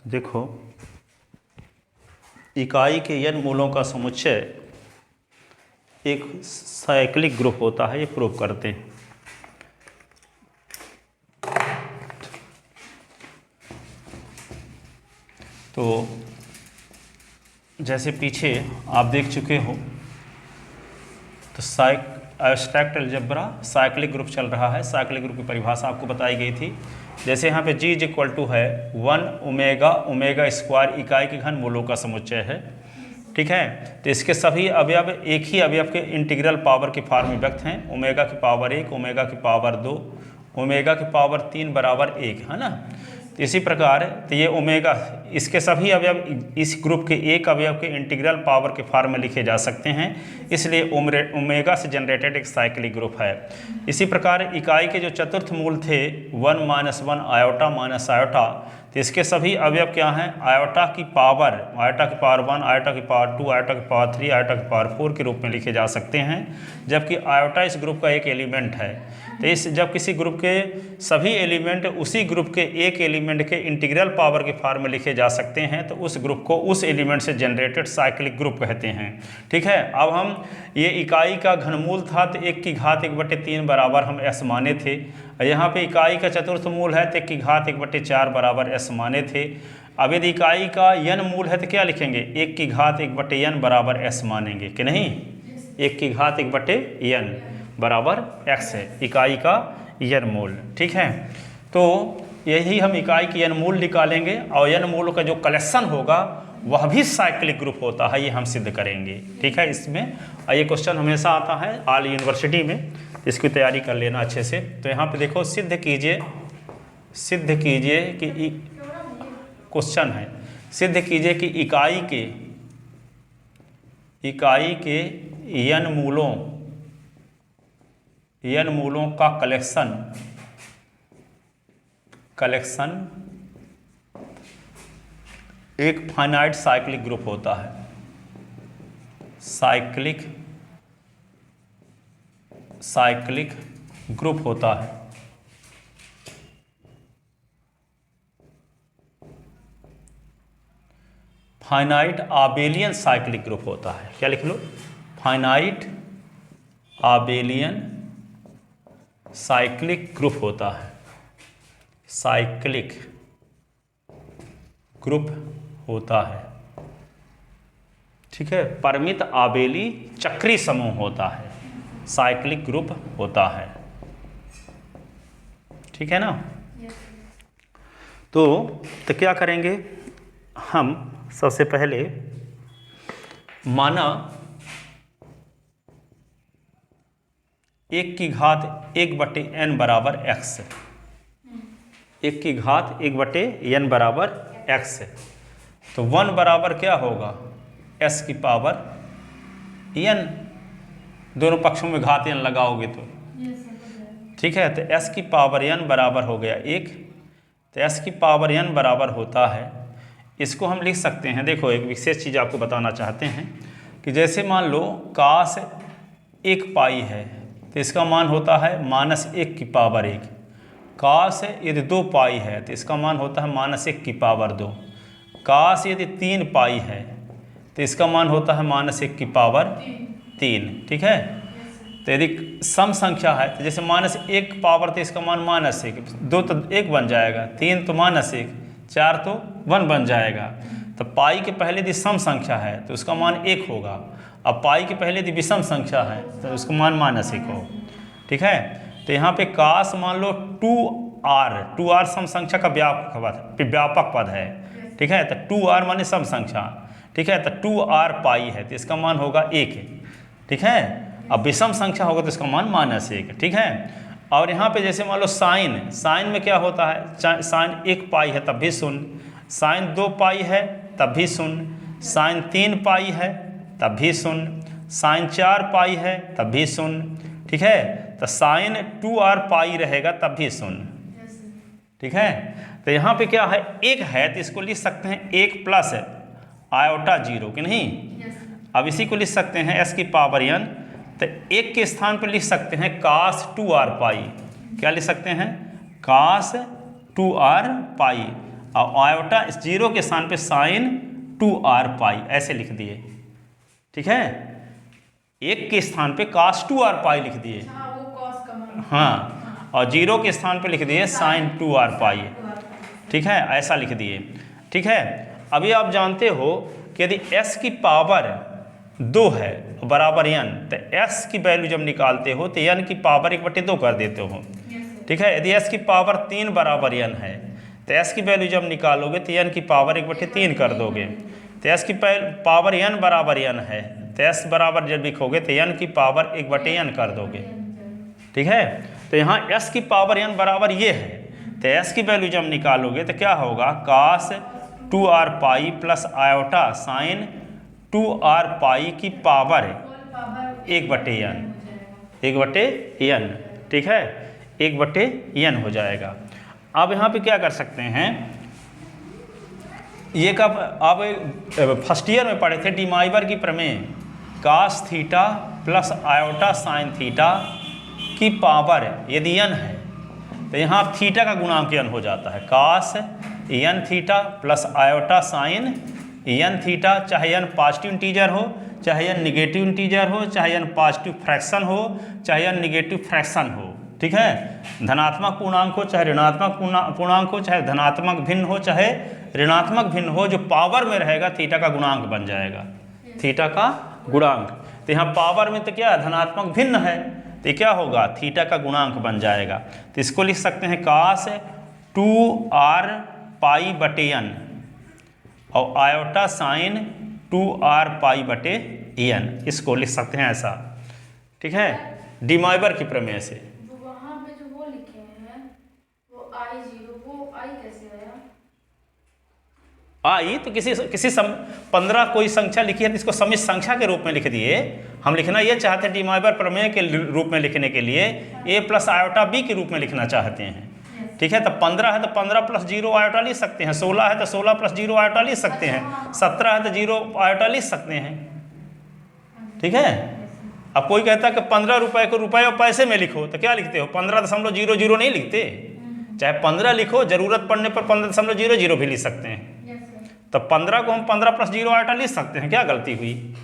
देखो, इकाई के n मूलों का समुच्चय एक साइक्लिक ग्रुप होता है, ये प्रूव करते हैं। तो जैसे पीछे आप देख चुके हो, तो एब्स्ट्रैक्ट अलजेब्रा साइक्लिक ग्रुप चल रहा है। साइक्लिक ग्रुप की परिभाषा आपको बताई गई थी। जैसे यहाँ पे G इक्वल टू है 1 ओमेगा ओमेगा स्क्वायर इकाई के घन मूलों का समुच्चय है, ठीक है। तो इसके सभी अवयव एक ही अवयव के इंटीग्रल पावर के फॉर्म में व्यक्त हैं। ओमेगा की पावर 1, ओमेगा की पावर 2, ओमेगा की पावर 3 बराबर 1, है ना। तो इसी प्रकार तो ये ओमेगा, इसके सभी अवयव इस ग्रुप के एक अवयव के इंटीग्रल पावर के फॉर्म में लिखे जा सकते हैं, इसलिए ओमेगा से जनरेटेड एक साइक्लिक ग्रुप है। इसी प्रकार इकाई के जो चतुर्थ मूल थे 1 - 1 आयोटा माइनस आयोटा, तो इसके सभी अवयव क्या हैं? आयोटा की पावर 1, आयोटा की पावर 2, आयोटा की पावर 3, आयोटा की पावर 4 के रूप में लिखे जा सकते हैं, जबकि आयोटा इस ग्रुप का एक एलिमेंट है। तो जब किसी ग्रुप के सभी एलिमेंट उसी ग्रुप के एक एलिमेंट के इंटीग्रल पावर के फॉर्म में लिखे जा सकते हैं, तो उस ग्रुप को उस एलिमेंट से जनरेटेड साइक्लिक ग्रुप कहते हैं, ठीक है। अब हम ये इकाई का घनमूल था तो 1 की घात 1/3 बराबर हम s माने थे। यहाँ पे इकाई का चतुर्थ मूल है तो 1 की घात 1/4 बराबर s माने थे। अब यदि इकाई का n मूल है तो क्या लिखेंगे? 1 की घात 1/n बराबर s मानेंगे कि नहीं? 1 की घात 1/n बराबर x है इकाई का n मूल, ठीक है। तो यही हम इकाई की n मूल निकालेंगे और n मूल का जो कलेक्शन होगा वह भी साइक्लिक ग्रुप होता है, ये हम सिद्ध करेंगे, ठीक है। इसमें ये क्वेश्चन हमेशा आता है ऑल यूनिवर्सिटी में, इसकी तैयारी कर लेना अच्छे से। तो यहाँ पे देखो, सिद्ध कीजिए कि क्वेश्चन है, सिद्ध कीजिए कि इकाई के n मूलों का कलेक्शन एक फाइनाइट साइक्लिक ग्रुप होता है। साइक्लिक ग्रुप होता है। फाइनाइट आबेलियन साइक्लिक ग्रुप होता है। क्या लिख लो? फाइनाइट आबेलियन साइक्लिक ग्रुप होता है। साइक्लिक ग्रुप होता है, ठीक है। परिमित आबेली चक्री समूह होता है, साइक्लिक ग्रुप होता है, ठीक है ना। तो क्या करेंगे हम? सबसे पहले माना 1 की घात 1/n बराबर x, 1 की घात 1/n बराबर x, तो 1 बराबर क्या होगा? s की पावर n, दोनों पक्षों में घात n लगाओगे तो, ठीक है। तो s की पावर n बराबर हो गया 1, तो s की पावर n बराबर होता है, इसको हम लिख सकते हैं। देखो, एक विशेष चीज़ आपको बताना चाहते हैं कि जैसे मान लो cos 1 पाई है तो इसका मान होता है -1 की पावर 1। cos यदि 2 पाई है तो इसका मान होता है -1 की पावर 2। cos यदि 3 पाई है तो इसका मान होता है -1 की पावर 3, ठीक है। तो यदि सम संख्या है तो जैसे -1 पावर तो इसका मान -1, 2 तो 1 बन जाएगा, 3 तो -1, 4 तो 1 बन जाएगा। तो पाई के पहले यदि सम संख्या है तो उसका मान 1 होगा। अब पाई के पहले यदि विषम संख्या है तो उसका मान -1 हो, ठीक है। तो यहाँ पे cos मान लो 2r सम संख्या का व्यापक पद है, ठीक है। तो 2r माने सम संख्या, ठीक है। तो 2r पाई है तो इसका मान होगा 1, ठीक है। अब विषम संख्या होगा तो इसका मान -1, ठीक है। और यहाँ पे जैसे मान लो साइन में क्या होता है? साइन 1 पाई है तब भी 0, साइन 2 पाई है तब भी 0, साइन 3 पाई है तब भी 0, साइन 4 पाई है तब भी 0, ठीक है। तो साइन 2r पाई रहेगा तब भी 0, ठीक है। तो यहाँ पे क्या है? 1 है तो इसको लिख सकते हैं 1 प्लस आयोटा 0 कि नहीं? अब इसी को लिख सकते हैं s की पावर n, तो 1 के स्थान पर लिख सकते हैं cos 2r पाई। क्या लिख सकते हैं? cos 2r पाई। और आयोटा इस जीरो के स्थान पे साइन 2r पाई ऐसे लिख दिए, ठीक है। एक के स्थान पे cos 2r पाई लिख दिए, हाँ, और जीरो के स्थान पे लिख दिए साइन 2r पाई, ठीक है, ऐसा लिख दिए, ठीक है। अभी आप जानते हो कि यदि s की पावर 2 है बराबर n, तो s की वैल्यू जब निकालते हो तो n की पावर 1/2 कर देते हो, ठीक है। यदि s की पावर 3 बराबर n है तो s की वैल्यू जब निकालोगे तो n की पावर 1/3 कर दोगे। तो s की पावर n बराबर n है तो s बराबर जब लिखोगे तो n की पावर 1/n कर दोगे, ठीक है। तो यहाँ s की पावर n बराबर ये है, तो s की वैल्यू जब निकालोगे तो क्या होगा, cos 2r pi plus iota sine 2r पाई की पावर 1/n, 1/n, ठीक है, 1/n हो जाएगा। अब यहाँ पे क्या कर सकते हैं, ये कब आप फर्स्ट ईयर में पढ़े थे डीमाइवर की प्रमेय, cos theta plus iota sine theta की पावर यदि n है तो यहाँ थीटा का गुणांक n हो जाता है, cos n theta plus iota sine n theta, चाहे n पॉजिटिव इंटीजर हो, चाहे n निगेटिव इंटीजर हो, चाहे n पॉजिटिव फ्रैक्शन हो, चाहे n निगेटिव फ्रैक्शन हो, ठीक है। धनात्मक पूर्णांक हो चाहे ऋणात्मक पूर्णांक हो, चाहे धनात्मक भिन्न हो चाहे ऋणात्मक भिन्न हो, जो पावर में रहेगा थीटा का गुणांक बन जाएगा, थीटा का गुणांक। तो यहाँ पावर में तो क्या है, धनात्मक भिन्न है, तो क्या होगा, थीटा का गुणांक बन जाएगा। तो इसको लिख सकते हैं cos 2r पाई बटे n और आयोटा साइन 2r पाई बटे n, इसको लिख सकते हैं ऐसा, ठीक है, डीमाइवर की प्रमेय से। वहाँ पे जो वो लिखे हैं वो I0, वो I कैसे आया? आई तो किसी 15 कोई संख्या लिखी है तो इसको समिश्र संख्या के रूप में लिख दिए। हम लिखना ये चाहते हैं डीमाइवर प्रमेय के रूप में लिखने के लिए a प्लस आयोटा b के रूप में लिखना चाहते हैं, ठीक है। तो 15 है तो 15 प्लस 0 आयोटा लिख सकते हैं, 16 है तो 16 प्लस 0 आयोटा लिख सकते हैं, 17 है तो 0 आयोटा लिख सकते हैं, ठीक है। अब कोई कहता है कि 15 रुपए को रुपए और पैसे में लिखो तो क्या लिखते हो, 15.00 नहीं लिखते, चाहे 15 लिखो, जरूरत पड़ने पर 15.00 भी लिख सकते हैं। तो 15 को हम 15 प्लस 0 आयोटा लिख सकते हैं, क्या गलती हुई,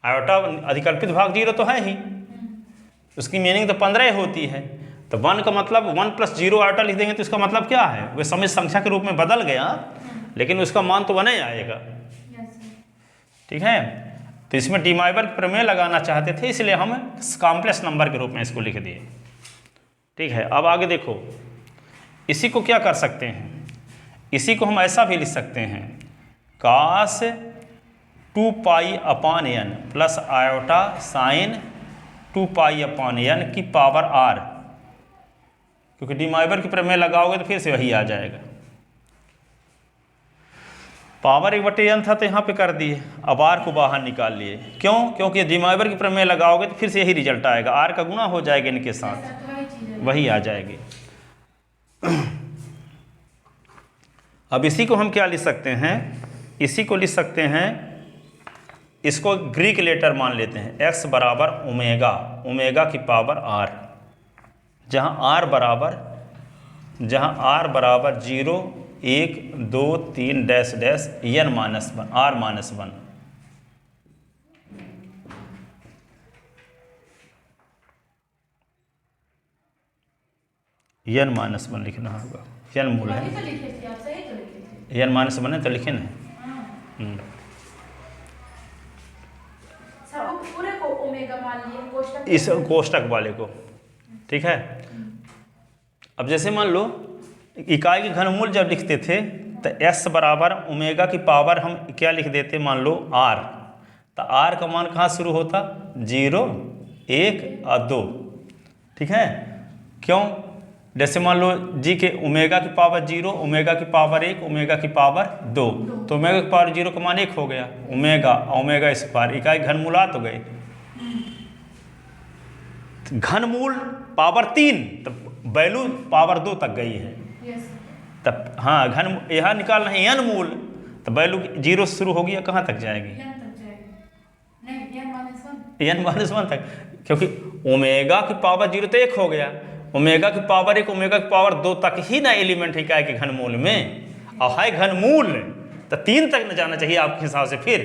आयोटा अधिकल्पित भाग 0 तो है ही, उसकी मीनिंग तो 15 होती है। तो 1 का मतलब 1 प्लस 0 आयोटा लिख देंगे तो इसका मतलब क्या है, वह समिश्र संख्या के रूप में बदल गया लेकिन उसका मान तो 1 ही आएगा, ठीक है। तो इसमें डीमाइवर प्रमेय लगाना चाहते थे इसलिए हम कॉम्प्लेक्स नंबर के रूप में इसको लिख दिए, ठीक है। अब आगे देखो, इसी को क्या कर सकते हैं, इसी को हम ऐसा भी लिख सकते हैं, cos 2 पाई अपान n प्लस आयोटा साइन 2 पाई अपान n की पावर r, क्योंकि डीमाइवर की प्रमेय लगाओगे तो फिर से वही आ जाएगा। पावर 1/n था तो यहाँ पे कर दिए, अब r को बाहर निकाल लिए, क्यों, क्योंकि डीमाइवर की प्रमेय लगाओगे तो फिर से यही रिजल्ट आएगा, r का गुणा हो जाएगा इनके साथ, वही आ जाएगी। अब इसी को हम क्या लिख सकते हैं, इसी को लिख सकते हैं, इसको ग्रीक लेटर मान लेते हैं, x बराबर ओमेगा, ओमेगा की पावर r, जहाँ r बराबर 0 1 2 3 dash dash n minus 1 r minus 1, n minus 1 लिखना होगा, n मूल है, n माइनस 1 तो लिखे ना, इस कोष्टक वाले को, ठीक है। अब जैसे मान लो इकाई की घनमूल जब लिखते थे तो s बराबर ओमेगा की पावर हम क्या लिख देते, मान लो r, तो r का मान कहाँ शुरू होता, 0 1 और 2, ठीक है। क्यों, जैसे मान लो जी के ओमेगा की पावर 0, ओमेगा की पावर 1, ओमेगा की पावर 2, तो ओमेगा की पावर 0 का मान 1 हो गया, ओमेगा स्क्वायर, इकाई घनमूला तो गए, घनमूल पावर 3 तो वैल्यू पावर 2 तक गई है, तब हाँ घन यहाँ निकालना है n मूल, तो वैल्यू 0 शुरू होगी या कहाँ तक जाएगी, n माइनस 1 तक, क्योंकि ओमेगा की पावर 0 तो 1 हो गया, ओमेगा की पावर 1 ओमेगा की पावर 2 तक ही ना एलिमेंट इकाई के घनमूल में, और है घनमूल, तो 3 तक न जाना चाहिए आपके हिसाब से फिर,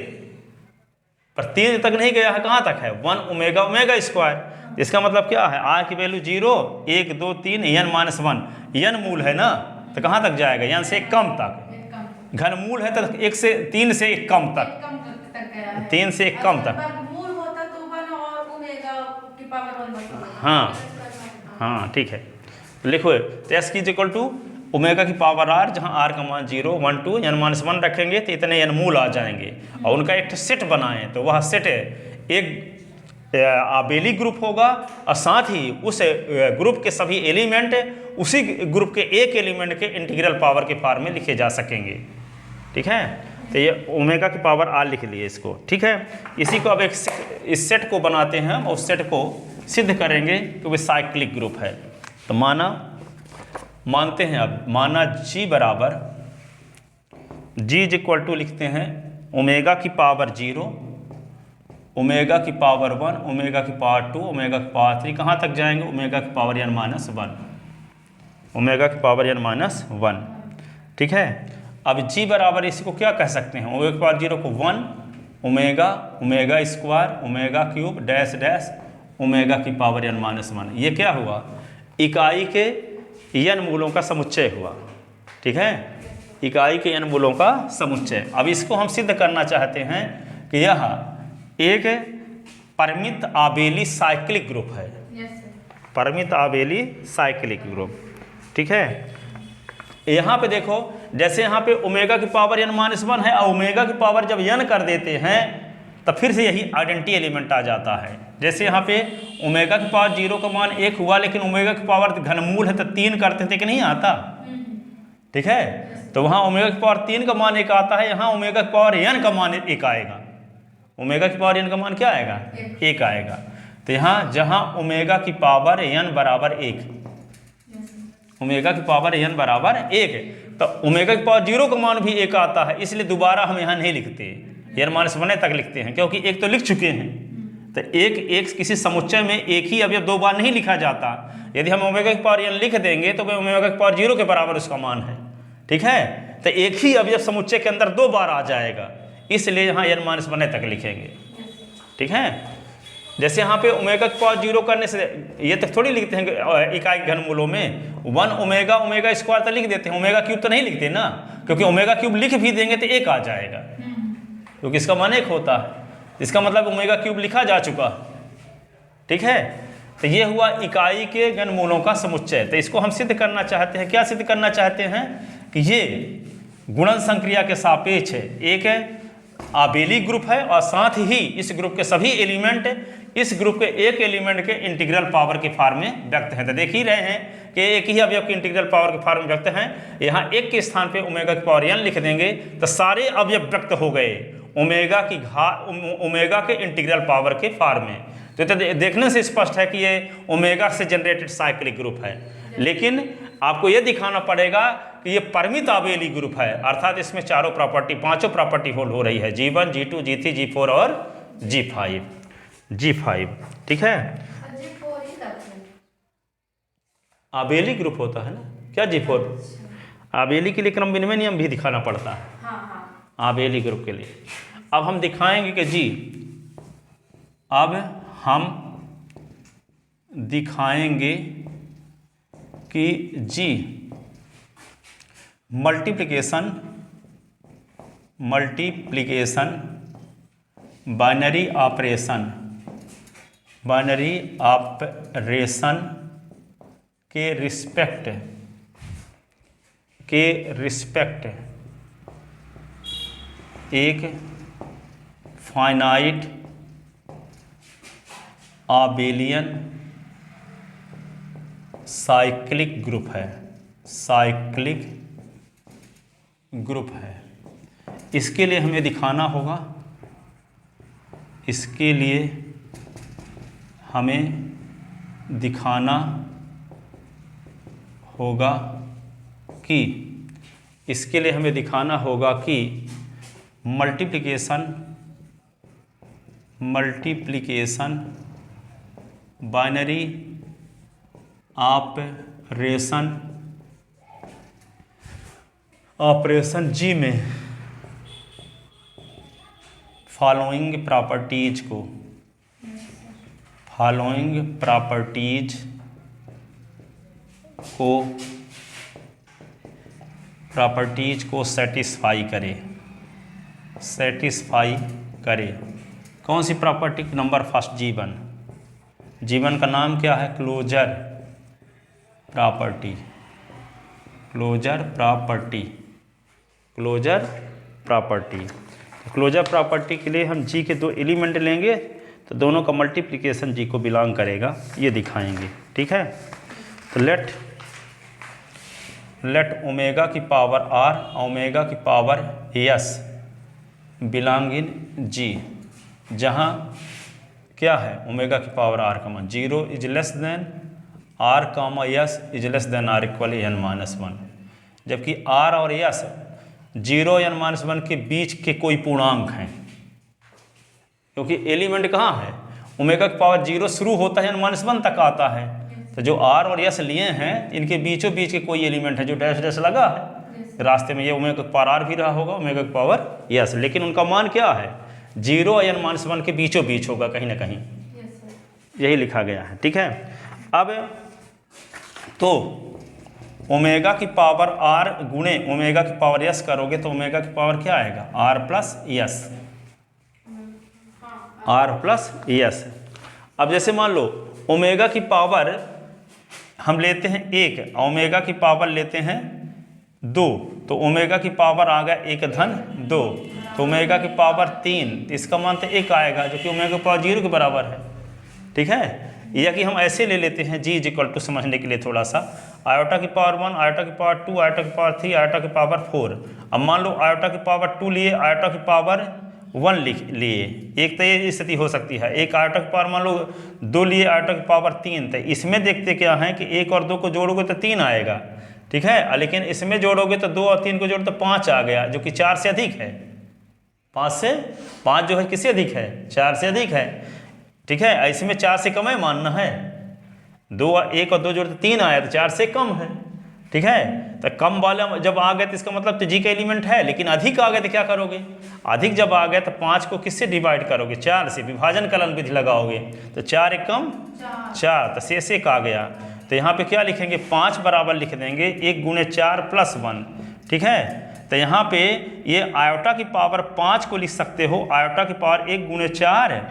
पर 3 तक नहीं गया है, कहाँ तक है 1 ओमेगा ओमेगा स्क्वायर। इसका मतलब क्या है, आर की वैल्यू 0 1 2 3 n माइनस 1, n मूल है ना, तो कहाँ तक जाएगा, n से 1 कम तक, घनमूल है तो 1 से 3 से 1 कम तक, 3 से 1 कम तक। हाँ हाँ ठीक है, तो लिखो तो एस की इक्वल टू ओमेगा की पावर आर, जहाँ आर का मान 0 1 2 n माइनस 1 रखेंगे तो इतने n मूल आ जाएंगे, और उनका एक सेट बनाएं, तो वह सेट एक आबेली ग्रुप होगा, और साथ ही उस ग्रुप के सभी एलिमेंट उसी ग्रुप के एक एलिमेंट के इंटीग्रल पावर के फॉर्म में लिखे जा सकेंगे। ठीक है, तो ये ओमेगा की पावर आर लिख लिए इसको। ठीक है, इसी को अब एक इस सेट को बनाते हैं हम, उस सेट को सिद्ध करेंगे कि वो साइक्लिक ग्रुप है। तो मानते हैं, अब माना G बराबर G इज इक्वल टू लिखते हैं ओमेगा की पावर 0, ओमेगा की पावर 1, ओमेगा की पावर 2, ओमेगा की पावर 3, कहाँ तक जाएंगे, ओमेगा की पावर n माइनस 1, ओमेगा की पावर n माइनस 1। ठीक है, अब G बराबर इसी को क्या कह सकते हैं, ओमेगा की पावर 0 को 1 omega omega square omega cube dash dash omega की पावर n माइनस 1। ये क्या हुआ, इकाई के n मूलों का समुच्चय हुआ। ठीक है, इकाई के n मूलों का समुच्चय। अब इसको हम सिद्ध करना चाहते हैं कि यह एक परिमित आबेली साइक्लिक ग्रुप है, परिमित आबेली साइक्लिक ग्रुप। ठीक है, यहाँ पे देखो, जैसे यहाँ पे ओमेगा की पावर n माइनस 1 है, और ओमेगा की पावर जब n कर देते हैं तब फिर से यही आइडेंटिटी एलिमेंट आ जाता है। जैसे यहाँ पे ओमेगा की पावर 0 का मान 1 हुआ, लेकिन ओमेगा की पावर घनमूल है तो 3 करते थे कि नहीं आता। ठीक है, तो वहाँ ओमेगा की पावर 3 का मान 1 आता है, यहाँ ओमेगा की पावर n का मान 1 आएगा, ओमेगा की पावर n का मान क्या आएगा, 1 आएगा। तो यहाँ जहाँ ओमेगा की पावर n बराबर 1, ओमेगा की पावर n बराबर 1, तो ओमेगा की पावर 0 का मान भी 1 आता है, इसलिए दोबारा हम यहाँ नहीं लिखते, n माइनस 1 तक लिखते हैं, क्योंकि 1 तो लिख चुके हैं। तो एक किसी समुच्चय में एक ही अवयव 2 बार नहीं लिखा जाता। यदि हम ओमेगा की पावर n लिख देंगे तो ओमेगा की पावर 0 के बराबर उसका मान है। ठीक है, तो एक ही अवयव समुच्चय के अंदर 2 बार आ जाएगा, इसलिए यहाँ n माइनस 1 तक लिखेंगे। ठीक है, जैसे यहाँ पे ओमेगा की पावर 0 करने से ये तक थोड़ी लिखते हैं इकाई घनमूलों में, 1 ओमेगा ओमेगा स्क्वायर तो लिख देते हैं, ओमेगा क्यूब तो नहीं लिखते ना, क्योंकि ओमेगा क्यूब लिख भी देंगे तो 1 आ जाएगा, क्योंकि इसका मान 1 होता है, इसका मतलब ओमेगा क्यूब लिखा जा चुका। ठीक है, तो ये हुआ इकाई के घनमूलों का समुच्चय। तो इसको हम सिद्ध करना चाहते हैं, क्या सिद्ध करना चाहते हैं कि ये गुणन संक्रिया के सापेक्ष एक आबेली ग्रुप है, और साथ ही इस ग्रुप के सभी एलिमेंट इस ग्रुप के एक एलिमेंट के इंटीग्रल पावर के फॉर्म में व्यक्त हैं। तो देख ही रहे हैं कि एक ही अवयव के इंटीग्रल पावर के फॉर्म में व्यक्त हैं। यहाँ 1 के स्थान पे ओमेगा की पावर n लिख देंगे तो सारे अवयव व्यक्त हो गए ओमेगा के इंटीग्रल पावर के फॉर्म में। तो देखने से स्पष्ट है कि ये ओमेगा से जनरेटेड साइक्लिक ग्रुप है, लेकिन आपको ये दिखाना पड़ेगा कि ये परिमित आबेली ग्रुप है, अर्थात इसमें पांचों प्रॉपर्टी होल्ड हो रही है, G1 G2 G3 G4 और G5। ठीक है, आबेली ग्रुप होता है ना, क्या G4 आबेली के लिए क्रम विनिमय नियम भी दिखाना पड़ता है आबेली ग्रुप के लिए। अब हम दिखाएंगे कि अब हम दिखाएंगे कि G मल्टीप्लिकेशन बाइनरी ऑपरेशन के रिस्पेक्ट एक फाइनाइट आबेलियन साइक्लिक ग्रुप है। इसके लिए हमें दिखाना होगा, इसके लिए हमें दिखाना होगा कि मल्टीप्लिकेशन बाइनरी ऑपरेशन ऑपरेशन जी में फॉलोइंग प्रॉपर्टीज को सेटिस्फाई करे। कौन सी प्रॉपर्टी? नंबर फर्स्ट जीवन का नाम क्या है? Closure property. क्लोजर प्रॉपर्टी के लिए हम जी के दो एलिमेंट लेंगे तो दोनों का मल्टीप्लिकेशन जी को बिलोंग करेगा, ये दिखाएंगे। ठीक है, तो लेट ओमेगा की पावर आर ओमेगा की पावर एस बिलोंग इन जी, जहाँ क्या है ओमेगा की पावर आर का मान 0 is less than r comma s is less than r equal n-1, जबकि आर और एस 0 n-1 के बीच के कोई पूर्णांक हैं, क्योंकि एलिमेंट कहाँ है? ओमेगा की पावर 0 शुरू होता है n-1 तक आता है, तो जो आर और एस लिए हैं इनके बीचों बीच के कोई एलिमेंट है जो डैश डैश लगा है रास्ते में, ये ओमेगा की पावर आर भी रहा होगा, ओमेगा की पावर एस, लेकिन उनका मान क्या है? 0 और n-1 के बीचों बीच होगा कहीं ना कहीं, यही लिखा गया है। ठीक है, अब तो ओमेगा की पावर आर गुणे ओमेगा की पावर एस करोगे तो ओमेगा की पावर क्या आएगा? R plus s. अब जैसे मान लो ओमेगा की पावर हम लेते हैं 1, ओमेगा की पावर लेते हैं 2, तो ओमेगा की पावर आ गया 1 धन 2, तो ओमेगा की पावर 3, तो इसका मान तो 1 आएगा जो कि ओमेगा की पावर 0 के बराबर है। ठीक है, या कि हम ऐसे ले लेते हैं जी इज इक्वल टू समझने के लिए थोड़ा सा, आयोटा की पावर 1, आयोटा की पावर 2, आयोटा की पावर 3, आयोटा की पावर 4। अब मान लो आयोटा की पावर 2 लिए, आयोटा की पावर 1 लिए, एक तो ये स्थिति हो सकती है। एक आयोटा की पावर मान लो 2 लिए, आयोटा की पावर 3, तो इसमें देखते क्या है कि 1 और 2 को जोड़ोगे तो 3 आएगा। ठीक है, लेकिन इसमें जोड़ोगे तो 2 और 3 को जोड़ो तो 5 आ गया, जो कि 4 से अधिक है। 5 जो है किससे अधिक है? 4 से अधिक है। ठीक है, इसमें 4 से कम है मानना है, 1 और 2 जोड़ते 3 आया तो 4 से कम है। ठीक है, तो कम वाला जब आ गए तो इसका मतलब तो जी का एलिमेंट है, लेकिन अधिक आ गए तो क्या करोगे? अधिक जब आ गए तो 5 को किससे डिवाइड करोगे? 4 से, विभाजन कलन विधि लगाओगे, तो 4 एक कम 4, तो शेष 1 आ गया। तो यहाँ पे क्या लिखेंगे? 5 बराबर लिख देंगे 1 गुणे 4 प्लस 1। ठीक है, तो यहाँ पे ये आयोटा की पावर 5 को लिख सकते हो आयोटा की पावर 1 गुणे 4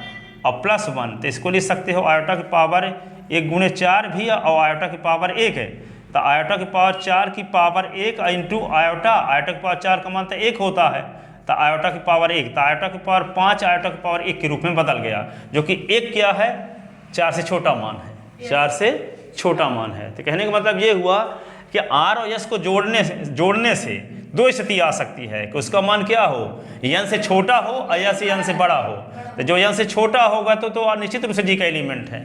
और प्लस 1, तो इसको लिख सकते हो आयोटा की पावर 1 गुणे 4 भी और आयोटा की पावर 1 है, तो आयोटा की पावर 4 की पावर 1 इंटू आयोटा की पावर 4 का मान तो 1 होता है, तो आयोटा की पावर 1, तो आयोटा की पावर 5 आयोटा की पावर 1 के रूप में बदल गया, जो कि 1 क्या है? 4 से छोटा मान है, 4 से छोटा मान है। तो कहने का मतलब ये हुआ कि आर और एस को जोड़ने से 2 स्थिति आ सकती है कि उसका मान क्या हो? n से छोटा हो और या n से बड़ा हो। तो जो n से छोटा होगा तो निश्चित रूप से जी का एलिमेंट है,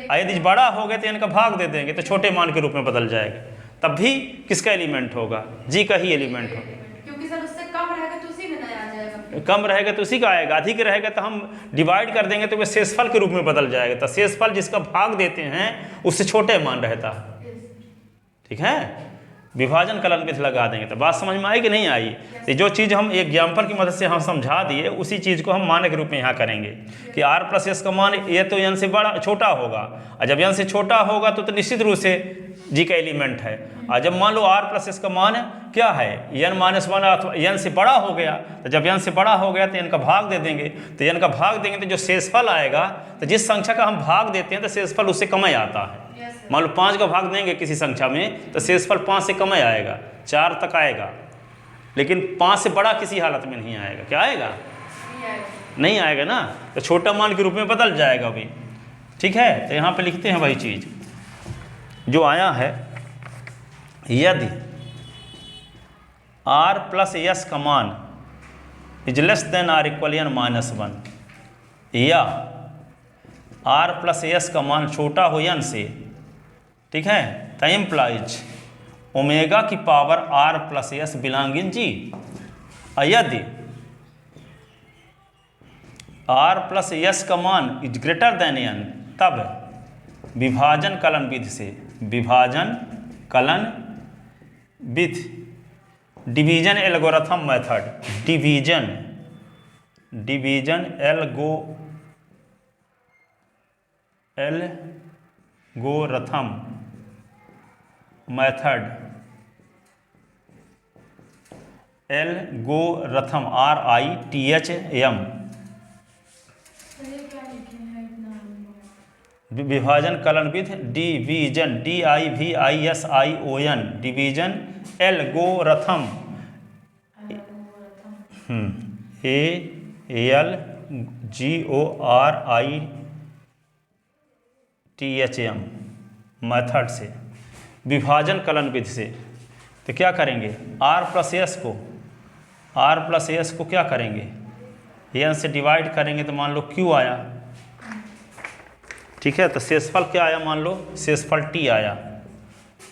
और यदि बड़ा हो गया तो n का भाग दे देंगे तो छोटे मान के रूप में बदल जाएगा, तब भी किसका एलिमेंट होगा? जी का ही एलिमेंट होगा, क्योंकि सर उससे कम रहेगा तो उसी में नया आ जाएगा, कम रहेगा तो उसी का आएगा, अधिक रहेगा तो हम डिवाइड कर देंगे तो वह शेषफल के रूप में बदल जाएगा, तो शेषफल जिसका भाग देते हैं उससे छोटे मान रहता है। ठीक है, विभाजन कलन विधि लगा देंगे। तो बात समझ में आई कि नहीं आई? तो जो चीज़ हम एग्जाम्पल की मदद से हम समझा दिए उसी चीज़ को हम मानक रूप में यहाँ करेंगे कि r प्लस एस का मान ये तो n से बड़ा छोटा होगा, और जब n से छोटा होगा तो निश्चित रूप से जी का एलिमेंट है, और जब मान लो r प्लस एस का मान क्या है? n-1 अथवा n से बड़ा हो गया, तो जब n से बड़ा हो गया तो n का भाग दे देंगे, तो n का भाग देंगे तो जो शेषफल आएगा, तो जिस संख्या का हम भाग देते हैं तो शेषफल उससे कम ही आता है। मान लो 5 का भाग देंगे किसी संख्या में तो शेषफल 5 से कम आएगा, 4 तक आएगा, लेकिन 5 से बड़ा किसी हालत में नहीं आएगा। क्या आएगा? नहीं आएगा ना, तो छोटा मान के रूप में बदल जाएगा अभी। ठीक है, तो यहाँ पे लिखते हैं वही चीज़ जो आया है, यदि r प्लस एस का मान is less than r equal n-1 या r प्लस एस का मान छोटा हो n से, ठीक है, तो इम्प्लाइज ओमेगा की power r plus S belong in G. यदि r प्लस एस का मान इज ग्रेटर देन n, तब विभाजन कलन विधि से, विभाजन कलन विधि division algorithm method, division algorithm method, algorithm RITHM, ये क्या लिखे हैं इतना? विभाजन कलन विधि, division DIVISION, division algorithm ALGORITHM method से, विभाजन कलन विधि से। तो क्या करेंगे, R प्लस एस को क्या करेंगे, n से डिवाइड करेंगे तो मान लो Q आया, ठीक है। तो शेषफल क्या आया, मान लो शेषफल T आया,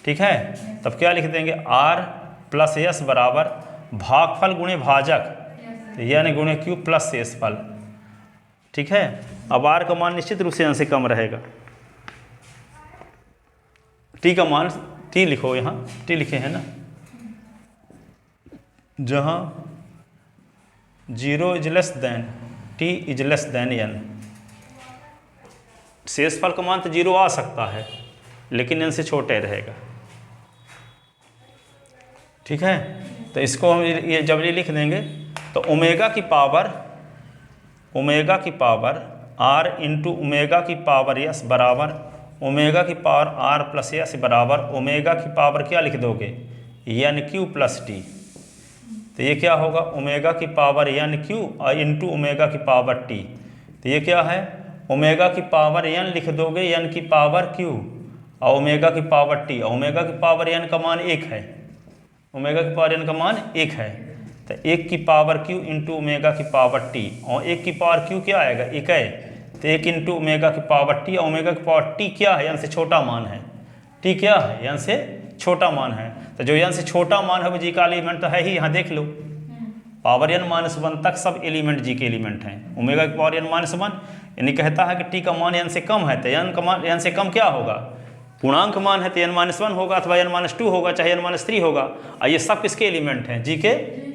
ठीक है। तब क्या लिख देंगे, R प्लस एस बराबर भागफल गुणे भाजक यानी गुणे Q प्लस शेषफल, ठीक है। अब R का मान निश्चित रूप से n से कम रहेगा, T का मान T लिखो, यहाँ T लिखे हैं ना, जहाँ 0 is less then T is less than n। शेषफल का मान तो 0 आ सकता है लेकिन n से छोटे रहेगा, ठीक है। तो इसको हम ये जब ये लिख देंगे तो ओमेगा की पावर R इंटू ओमेगा की पावर S बराबर ओमेगा की पावर R प्लस S बराबर ओमेगा की पावर क्या लिख दोगे, NQ प्लस T। तो ये क्या होगा, ओमेगा की पावर NQ इंटू ओमेगा की पावर T। तो ये क्या है, ओमेगा की पावर n लिख दोगे, n की पावर q और ओमेगा की पावर t। ओमेगा की पावर n का मान 1 है, ओमेगा की पावर n का मान 1 है। तो 1 की पावर q इंटू ओमेगा की पावर t, और 1 की पावर q क्या आएगा, 1 है। तो 1 इंटू ओमेगा की पावर t, और ओमेगा की पावर t क्या है, n से छोटा मान है, t क्या है, n से छोटा मान है। तो जो n से छोटा मान है वो जी का एलिमेंट तो है ही, यहाँ देख लो, पावर n-1 तक सब एलिमेंट जी के एलिमेंट हैं। ओमेगा की पावर n-1 यानी कहता है कि t का मान n से कम है, तो n का मान n से कम क्या होगा, पूर्णांक मान है तो n-1 होगा अथवा n-2 होगा चाहे n-3 होगा। और ये सब किसके एलिमेंट हैं, जी के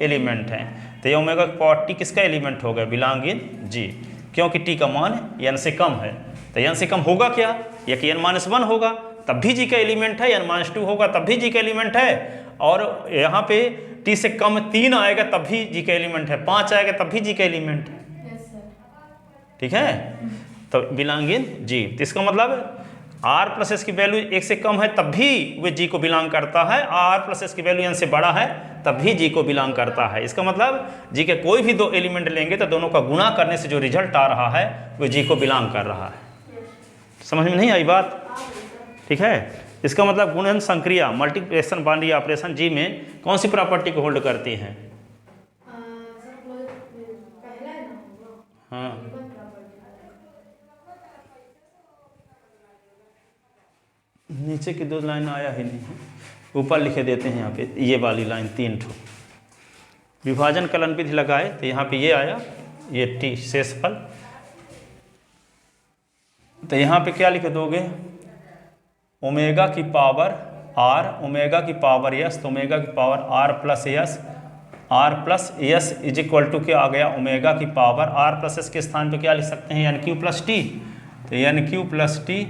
एलिमेंट हैं। तो ये ओमेगा की पावर t किसका एलिमेंट होगा, बिलोंग इन जी, क्योंकि t का मान n से कम है। तो n से कम होगा क्या, या कि n-1 होगा तब भी जी का एलिमेंट है, n-2 होगा तब भी जी का एलिमेंट है, और यहाँ पे t से कम 3 आएगा तब भी जी का एलिमेंट है, 5 आएगा तब भी जी का एलिमेंट है, ठीक है। तो बिलोंग इन जी, तो इसका मतलब R प्लस एस की वैल्यू 1 से कम है तब भी वे जी को बिलोंग करता है, R प्लस एस की वैल्यू n से बड़ा है तब भी जी को बिलोंग करता है। इसका मतलब जी के कोई भी दो एलिमेंट लेंगे तो दोनों का गुणा करने से जो रिजल्ट आ रहा है वो जी को बिलोंग कर रहा है। समझ में नहीं आई बात, ठीक है। इसका मतलब गुणन संक्रिया मल्टीप्लिकेशन बाइनरी ऑपरेशन जी में कौन सी प्रॉपर्टी को होल्ड करती हैं, हाँ नीचे की 2 लाइन आया ही नहीं, ऊपर लिखे देते हैं यहाँ पे, ये वाली लाइन 3 ठो विभाजन कलन विधि लगाए तो यहाँ पे ये आया, ये टी शेषफल। तो यहाँ पे क्या लिख दोगे, ओमेगा की पावर R ओमेगा की पावर S, तो ओमेगा की power R plus S is equal to क्या आ गया, ओमेगा की पावर R प्लस एस के स्थान पे क्या लिख सकते हैं, NQ प्लस टी। तो NQ प्लस टी,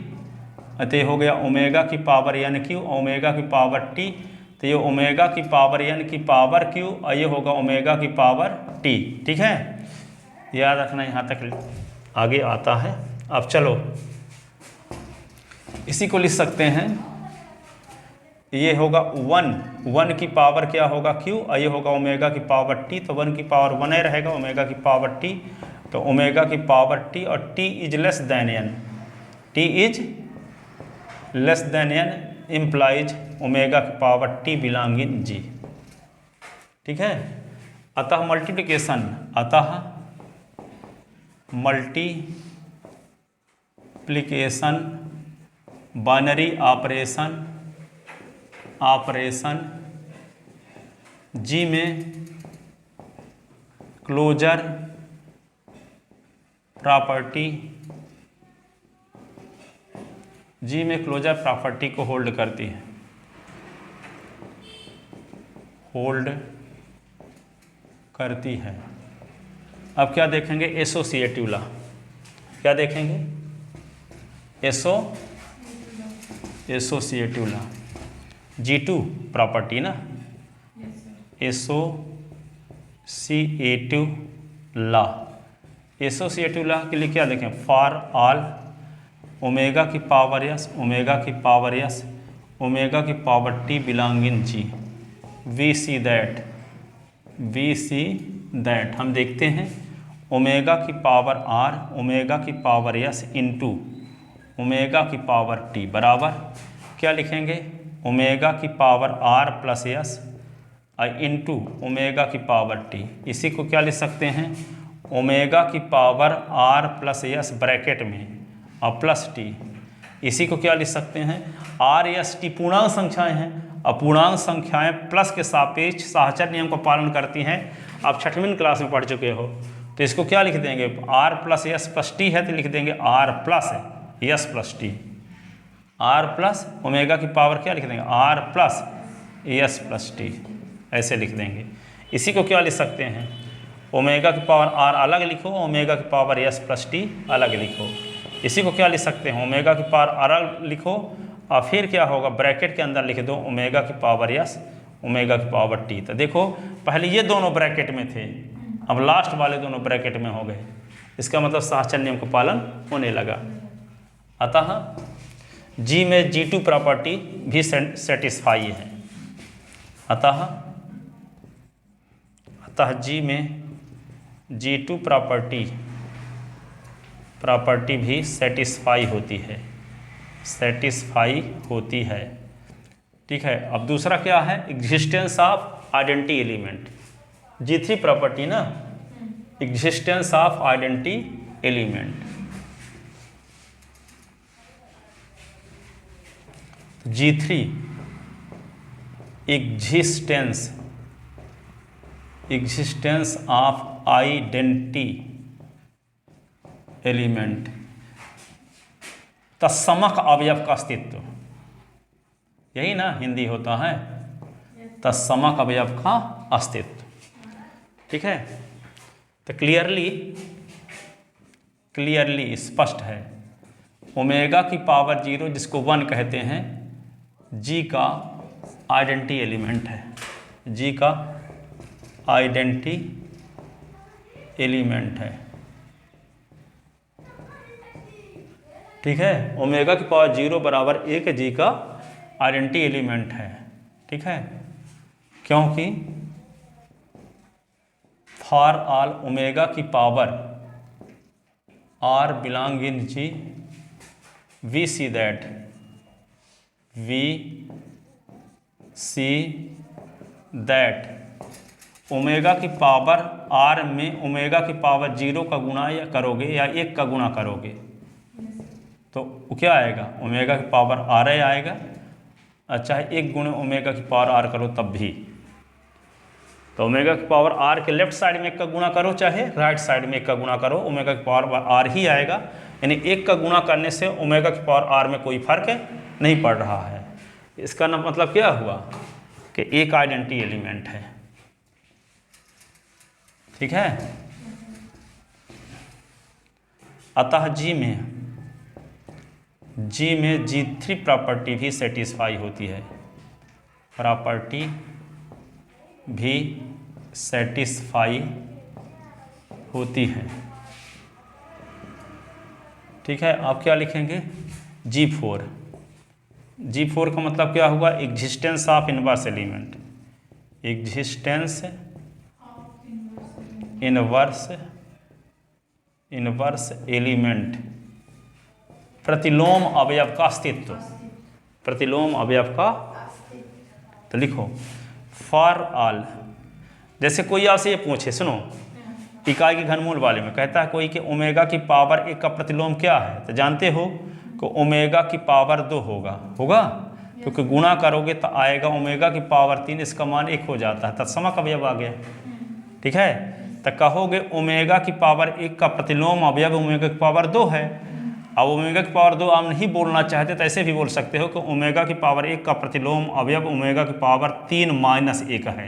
तो ये हो गया ओमेगा की पावर NQ ओमेगा की पावर T। तो ये ओमेगा की पावर n की पावर Q और ये होगा ओमेगा की पावर T, ठीक है। याद रखना, यहाँ तक आगे आता है। अब चलो इसी को लिख सकते हैं, ये होगा 1 की पावर क्या होगा Q और ये होगा ओमेगा की पावर T। तो 1 की पावर 1 ही रहेगा, ओमेगा की पावर T। तो ओमेगा की पावर T और T is less than n, T is less than n implies omega की power T belong in G, ठीक है। अतः मल्टीप्लिकेशन बाइनरी ऑपरेशन जी में क्लोजर प्रॉपर्टी को होल्ड करती है, होल्ड करती है। अब क्या देखेंगे, एसोसिएटिव लॉ। क्या देखेंगे, एसोसिएटिव लॉ, G2 प्रॉपर्टी ना, एसोसिएटिव लॉ। एसोसिएटिव लॉ के लिए क्या देखें, फॉर ऑल ओमेगा की पावर एस, ओमेगा की पावर एस, ओमेगा की power t belong in G, we see that हम देखते हैं ओमेगा की पावर आर, ओमेगा की पावर एस इंटू ओमेगा की पावर टी बराबर क्या लिखेंगे, ओमेगा की power r plus s into omega की पावर टी। इसी को क्या लिख सकते हैं, ओमेगा की power r plus s bracket में और प्लस टी। इसी को क्या लिख सकते हैं, आर एस टी पूर्णांक संख्याएं हैं, अपूर्णांक संख्याएं प्लस के सापेक्ष साहचर्य नियम का पालन करती हैं। आप 6वीं क्लास में पढ़ चुके हो, तो इसको क्या लिख देंगे, r plus s plus t है तो लिख देंगे r plus s plus t, r plus omega की पावर क्या लिख देंगे, r plus s plus t, ऐसे लिख देंगे। इसी को क्या लिख सकते हैं, ओमेगा की पावर आर अलग लिखो, ओमेगा की पावर एस प्लस टी अलग लिखो। इसी को क्या लिख सकते हैं, ओमेगा की पावर अलग लिखो और फिर क्या होगा, ब्रैकेट के अंदर लिख दो ओमेगा की पावर एस, ओमेगा की पावर टी। तो देखो पहले ये दोनों ब्रैकेट में थे, अब लास्ट वाले दोनों ब्रैकेट में हो गए। इसका मतलब साहचर्य नियम का पालन होने लगा। अतः जी में G2 प्रॉपर्टी भी सेटिस्फाई है। अतः जी में G2 प्रॉपर्टी भी सेटिस्फाई होती है, ठीक है। अब दूसरा क्या है, existence of identity element. G3 property ना, existence of identity element. G3 existence of identity element, तत्समक अवयव का अस्तित्व, यही ना हिंदी होता है, तत्समक अवयव का अस्तित्व, ठीक है। तो क्लियरली स्पष्ट है, ओमेगा की पावर 0 जिसको 1 कहते हैं, जी का आइडेंटिटी एलिमेंट है, जी का आइडेंटिटी एलिमेंट है, ठीक है। ओमेगा की पावर 0 बराबर 1 जी का आइडेंटिटी एलिमेंट है, ठीक है। क्योंकि फॉर ऑल ओमेगा की power r belong in G, we see that omega की पावर आर में ओमेगा की पावर 0 का गुणा या करोगे या 1 का गुणा करोगे तो क्या आएगा, ओमेगा की पावर आर आएगा, चाहे 1 गुणे ओमेगा की पावर आर करो तब भी। तो ओमेगा की पावर आर के लेफ्ट साइड में 1 का गुणा करो, चाहे राइट साइड में 1 का गुणा करो, ओमेगा की पावर आर ही आएगा। यानी 1 का गुणा करने से ओमेगा की पावर आर में कोई फर्क नहीं पड़ रहा है। इसका ना मतलब क्या हुआ कि एक आइडेंटिटी एलिमेंट है, ठीक है। अतः जी में G3 प्रॉपर्टी भी सेटिस्फाई होती है, प्रॉपर्टी भी सेटिस्फाई होती है, ठीक है। आप क्या लिखेंगे, G4 का मतलब क्या हुआ, existence of inverse element, existence inverse element, प्रतिलोम अवयव का अस्तित्व, प्रतिलोम अवयव का। तो लिखो फॉर ऑल, जैसे कोई आपसे ये पूछे, सुनो इकाई के घनमूल वाले में कहता है कोई कि ओमेगा की पावर 1 का प्रतिलोम क्या है, तो जानते हो कि ओमेगा की पावर 2 होगा क्योंकि गुणा करोगे तो आएगा ओमेगा की पावर 3, इसका मान 1 हो जाता है, तत्समक अवयव आ गया, ठीक है। तो कहोगे ओमेगा की पावर 1 का प्रतिलोम अवयव ओमेगा की पावर 2 है। अब ओमेगा की पावर 2 आप नहीं बोलना चाहते तो ऐसे भी बोल सकते हो कि ओमेगा की पावर 1 का प्रतिलोम अवयव ओमेगा की पावर 3 - 1 है,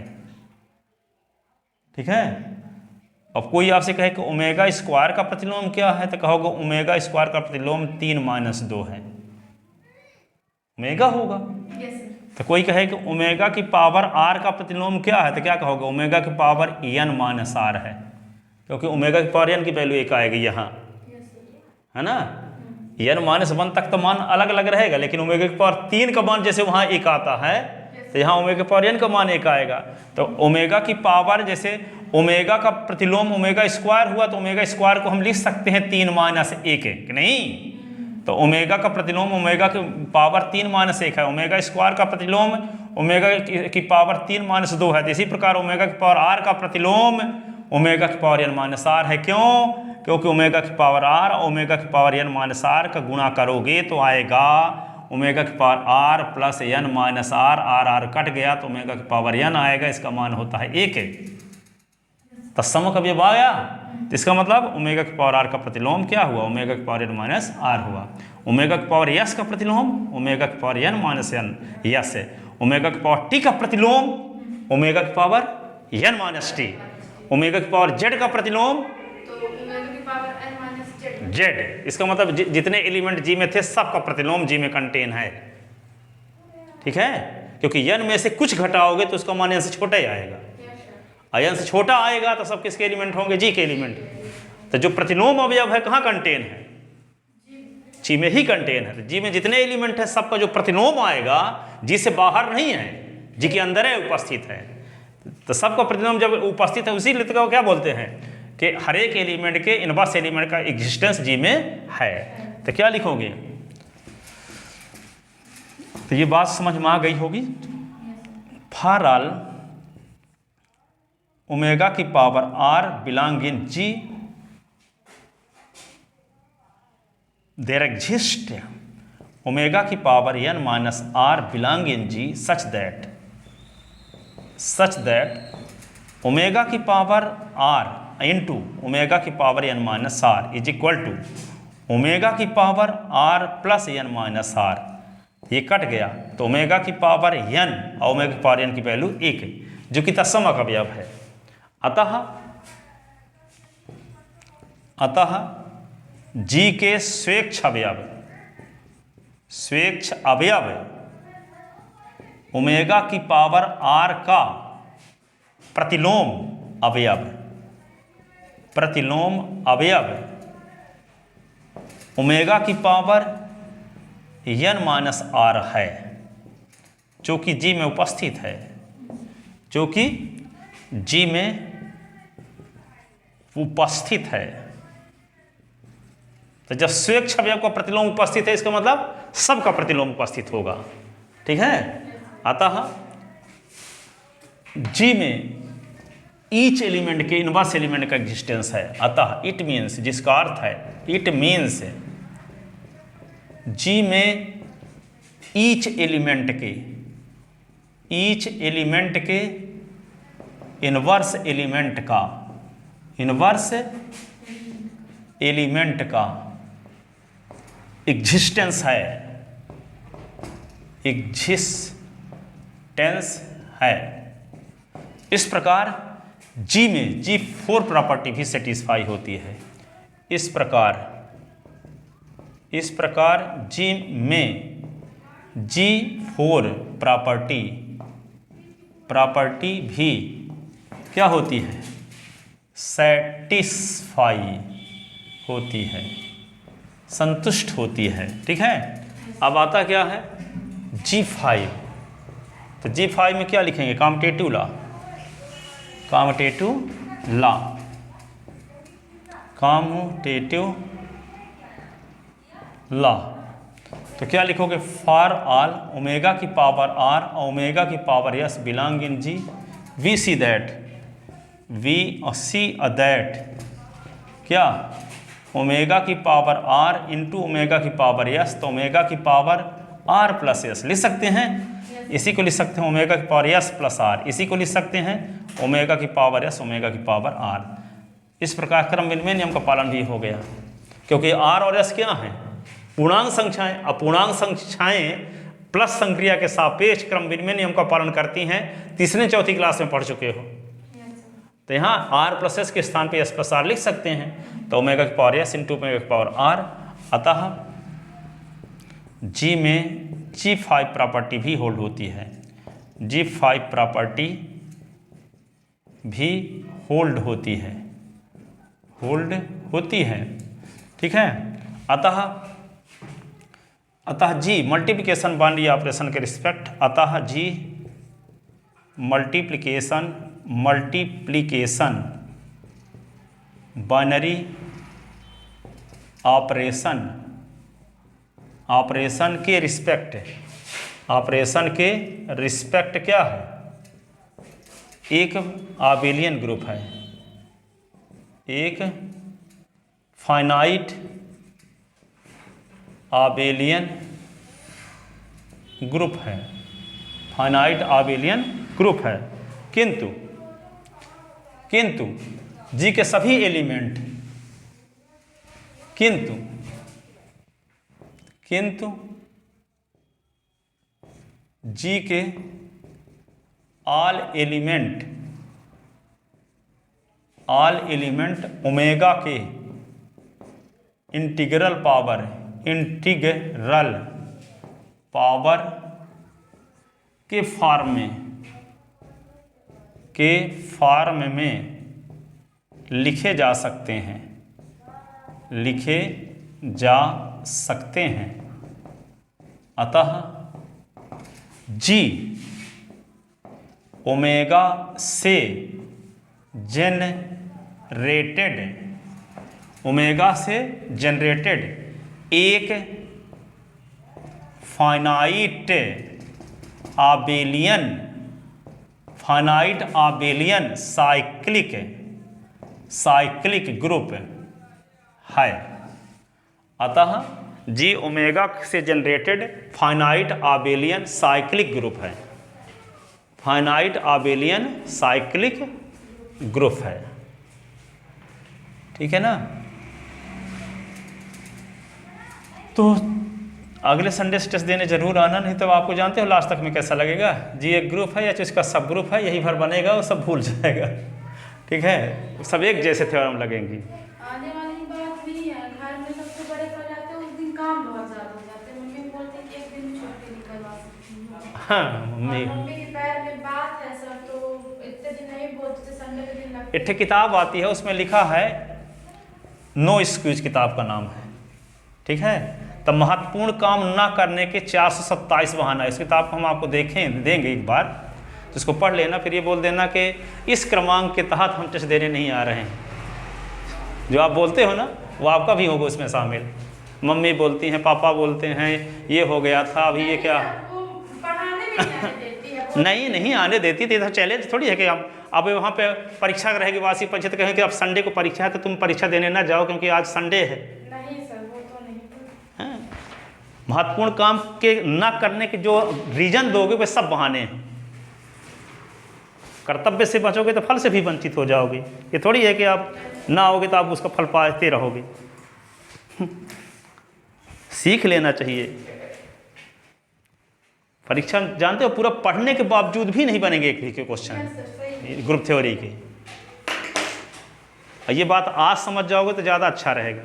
ठीक है। अब कोई आपसे कहे कि ओमेगा स्क्वायर का प्रतिलोम क्या है, तो कहोगे ओमेगा स्क्वायर का प्रतिलोम 3-2 है, ओमेगा होगा। Yes sir. तो कोई कहे कि ओमेगा की पावर आर का प्रतिलोम क्या है, तो क्या कहोगे ओमेगा की पावर n-r है, क्योंकि ओमेगा की पावर n की वैल्यू 1 आएगी यहाँ, यस सर। है ना। n-1 तक तो मान अलग अलग रहेगा, लेकिन ओमेगा की पावर 3 का मान जैसे वहाँ 1 आता है, तो यहाँ ओमेगा की पावर n का मान 1 आएगा। तो ओमेगा की पावर, जैसे ओमेगा का प्रतिलोम ओमेगा स्क्वायर हुआ, तो ओमेगा स्क्वायर को हम लिख सकते हैं 3-1 है कि नहीं। तो ओमेगा का प्रतिलोम ओमेगा की पावर 3-1 है, ओमेगा स्क्वायर का प्रतिलोम ओमेगा की पावर 3-2 है। तो इसी प्रकार ओमेगा की पावर आर का प्रतिलोम ओमेगा की पावर n-r है। क्यों? क्योंकि ओमेगा की पावर आर और ओमेगा की पावर n-r का गुणा करोगे तो आएगा ओमेगा की power r plus n-r, r cut गया तो ओमेगा की पावर n आएगा, इसका मान होता है 1 है। तो सम कब ये आया, तो इसका मतलब ओमेगा की पावर आर का प्रतिलोम क्या हुआ, ओमेगा की पावर n-r हुआ। ओमेगा की पावर s का प्रतिलोम ओमेगा की पावर n-n यस है। ओमेगा की पावर t का प्रतिलोम ओमेगा की पावर n-t। ओमेगा की पावर z का प्रतिलोम तो ओमेगा की पावर n-z। z। इसका मतलब जितने एलिमेंट g में थे सबका प्रतिलोम g में कंटेन है, ठीक है। क्योंकि n में से कुछ घटाओगे तो उसका मान n से छोटा ही आएगा, n से छोटा आएगा तो सब किसके एलिमेंट होंगे, g के एलिमेंट। तो जो प्रतिलोम अवयव है कहाँ कंटेन है, जी में ही कंटेन है। तो जी में जितने एलिमेंट है सबका जो प्रतिलोम आएगा जी से बाहर नहीं है, जी के अंदर है, उपस्थित है। तो सबका प्रतिलोम जब उपस्थित है उसी लिख को क्या बोलते हैं कि हर एक एलिमेंट के इनवर्स एलिमेंट का एग्जिस्टेंस जी में है। तो क्या लिखोगे, तो ये बात समझ में आ गई होगी। फॉर ऑल ओमेगा की power r belong in G there exist omega की power n-r belong in g such that omega की पावर r into omega की power n-r is equal to omega की पावर r plus n-r। ये कट गया तो omega की power n और ओमेगा की पावर n की वैल्यू 1 है, जो कि तत्सम अवयव है। अतः जी के स्वेच्छ अवयव ओमेगा की पावर आर का प्रतिलोम अवयव ओमेगा की पावर n-r है, जो कि जी में उपस्थित है, जो कि जी में उपस्थित है। तो जब स्वेच्छ अवयव का प्रतिलोम उपस्थित है इसका मतलब सबका प्रतिलोम उपस्थित होगा, ठीक है। अतः जी में ईच एलिमेंट के इनवर्स एलिमेंट का एग्जिस्टेंस है। अतः इट मीन्स, जिसका अर्थ है इट मीन्स जी में ईच एलिमेंट के इनवर्स एलिमेंट का एग्जिस्टेंस है। इस प्रकार जी में G4 प्रॉपर्टी भी सेटिस्फाई होती है। इस प्रकार जी में G4 प्रॉपर्टी भी क्या होती है, सेटिस्फाई होती है, संतुष्ट होती है, ठीक है। अब आता क्या है G5। तो G5 में क्या लिखेंगे, कॉम्यूटेटिव लॉ। तो क्या लिखोगे, फॉर ऑल ओमेगा की पावर आर और ओमेगा की power s belong in G, we see that क्या ओमेगा की पावर आर इंटू ओमेगा की पावर एस, तो ओमेगा की पावर आर प्लस एस लिख सकते हैं। इसी को लिख सकते हैं ओमेगा की पावर एस प्लस आर, इसी को लिख सकते हैं ओमेगा की पावर एस ओमेगा की पावर आर। इस प्रकार क्रम विनिमय नियम का पालन भी हो गया, क्योंकि आर और एस क्या हैं, पूर्णांक संख्याएं। अपूर्णांक संख्याएं प्लस संक्रिया के सापेक्ष क्रम विनिमय नियम का पालन करती हैं। तीसरे चौथी क्लास में पढ़ चुके हो। तो यहाँ आर प्लस एस के स्थान पे एस प्लस आर लिख सकते हैं, तो ओमेगा की पावर एस इंटू ओमेगा की पावर आर। अतः जी में G5 प्रॉपर्टी भी होल्ड होती है, G5 प्रॉपर्टी भी होल्ड होती है, होल्ड होती है, ठीक है। अतः जी मल्टीप्लिकेशन बाइनरी ऑपरेशन के रिस्पेक्ट, अतः जी मल्टीप्लिकेशन बाइनरी ऑपरेशन के रिस्पेक्ट क्या है, एक आबेलियन ग्रुप है, एक फाइनाइट आबेलियन ग्रुप है, फाइनाइट आबेलियन ग्रुप है। किंतु जी के सभी एलिमेंट, किंतु जी के ऑल एलिमेंट ओमेगा के इंटीग्रल पावर के फॉर्म में लिखे जा सकते हैं, अतः जी ओमेगा से जनरेटेड एक फाइनाइट आबेलियन साइक्लिक ग्रुप है। अतः जी ओमेगा से जनरेटेड फाइनाइट आबेलियन साइक्लिक ग्रुप है, फाइनाइट आबेलियन साइक्लिक ग्रुप है, ठीक है ना। तो अगले संडे से टेस्ट देने जरूर आना, नहीं तो आपको जानते हो लास्ट तक में कैसा लगेगा, जी एक ग्रुप है या इसका सब ग्रुप है, यही भर बनेगा, वो सब भूल जाएगा, ठीक है। सब एक जैसे थ्योरम लगेंगी। आने वाली बात नहीं है, घर में सबसे बड़े कर जाते हैं, उस दिन काम बहुत ज्यादा हो जाते हैं, मम्मी बोलते हैं कि एक दिन छुट्टी निकलवा सकती हूँ। हाँ मम्मी के पैर में बात है सर, तो इतने दिन नहीं बोलते, संडे के दिन लगते। एक किताब आती है, उसमें लिखा है नो एक्सक्यूज, किताब का नाम है, ठीक है। तब महत्वपूर्ण काम ना करने के 427 बहाना, इस किताब को हम आपको देंगे एक बार, तो इसको पढ़ लेना, फिर ये बोल देना कि इस क्रमांक के तहत हम टेस्ट देने नहीं आ रहे हैं। जो आप बोलते हो ना वो आपका भी होगा उसमें शामिल। मम्मी बोलती हैं, पापा बोलते हैं, ये हो गया था, अभी ये क्या नहीं आने देती थी। तो चैलेंज थोड़ी है कि हम अब वहाँ पे परीक्षा रहेगी, वार्षिक परीक्षा, तो कहें कि अब संडे को परीक्षा है तो तुम परीक्षा देने ना जाओ क्योंकि आज संडे है। नहीं सर, वो तो नहीं। महत्वपूर्ण काम के ना करने के जो रीजन दोगे वे सब बहाने हैं। कर्तव्य से बचोगे तो फल से भी वंचित हो जाओगे, ये थोड़ी है कि आप ना आओगे तो आप उसका फल पाते रहोगे। सीख लेना चाहिए। परीक्षा जानते हो पूरा पढ़ने के बावजूद भी नहीं बनेंगे एक भी के क्वेश्चन ग्रुप थ्योरी के। ये बात आज समझ जाओगे तो ज़्यादा अच्छा रहेगा।